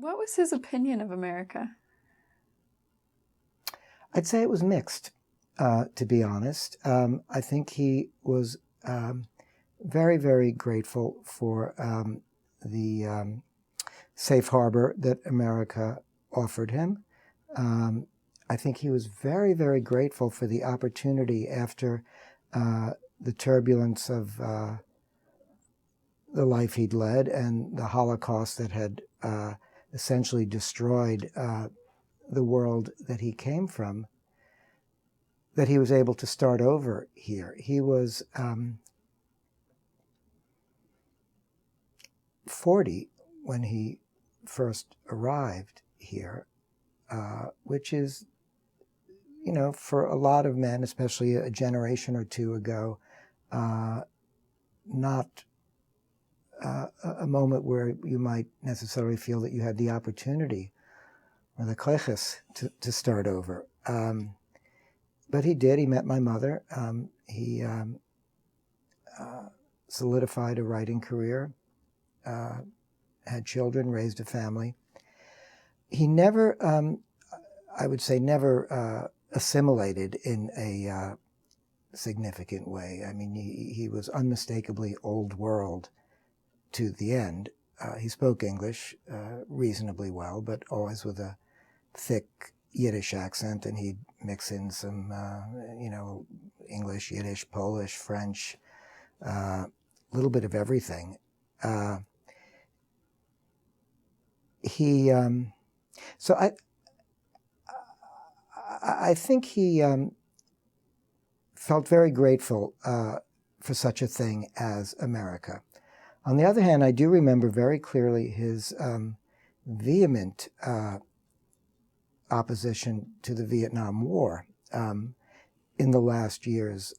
What was his opinion of America? I'd say it was mixed, to be honest. I think he was very, very grateful for the safe harbor that America offered him. I think he was very, very grateful for the opportunity after the turbulence of the life he'd led and the Holocaust that had essentially destroyed the world that he came from, that he was able to start over here. He was 40 when he first arrived here, which is, you know, for a lot of men, especially a generation or two ago, not a moment where you might necessarily feel that you had the opportunity or the kleches to start over. But he did. He met my mother. He solidified a writing career, had children, raised a family. He never, I would say, never assimilated in a significant way. I mean, he was unmistakably old world to the end. He spoke English reasonably well, but always with a thick Yiddish accent, and he'd mix in some, you know, English, Yiddish, Polish, French, a little bit of everything. So I think he felt very grateful for such a thing as America. On the other hand, I do remember very clearly his vehement opposition to the Vietnam War in the last years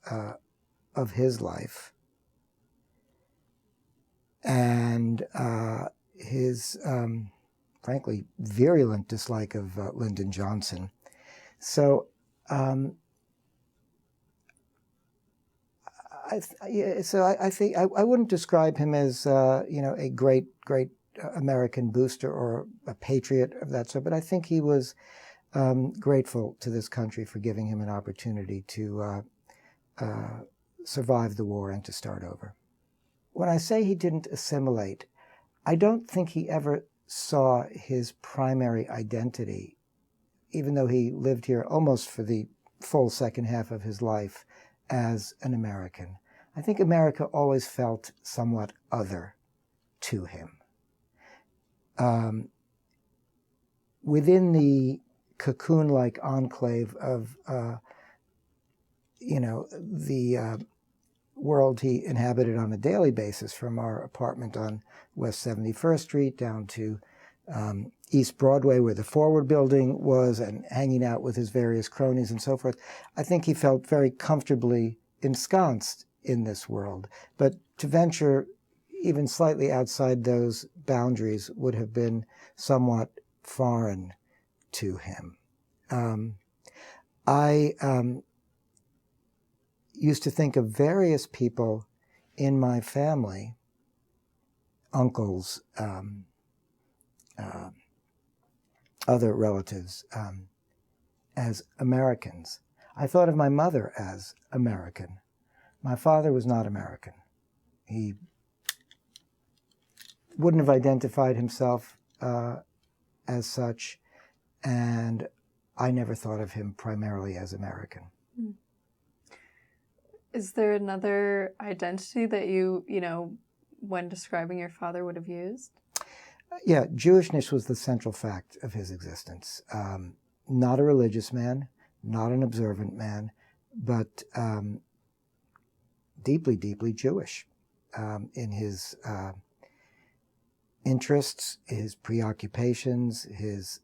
of his life, and his, frankly, virulent dislike of Lyndon Johnson. So I think I wouldn't describe him as you know, a great American booster or a patriot of that sort, but I think he was grateful to this country for giving him an opportunity to survive the war and to start over. When I say he didn't assimilate, I don't think he ever saw his primary identity, even though he lived here almost for the full second half of his life, as an American. I think America always felt somewhat other to him. Within the cocoon-like enclave of, you know, the world he inhabited on a daily basis, from our apartment on West 71st Street down to East Broadway, where the Forward Building was, and hanging out with his various cronies and so forth, I think he felt very comfortably ensconced in this world. But to venture even slightly outside those boundaries would have been somewhat foreign to him. I used to think of various people in my family, uncles, other relatives, as Americans. I thought of my mother as American. My father was not American. He wouldn't have identified himself as such, and I never thought of him primarily as American. Is there another identity that you know, when describing your father, would have used? Yeah, Jewishness was the central fact of his existence. Not a religious man, not an observant man, but deeply, deeply Jewish in his interests, his preoccupations, his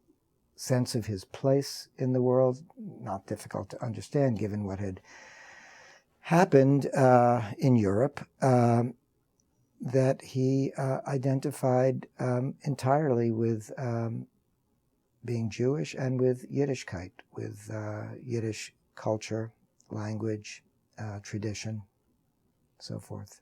sense of his place in the world. Not difficult to understand given what had happened in Europe, that he identified entirely with being Jewish and with Yiddishkeit, with Yiddish culture, language, tradition, so forth.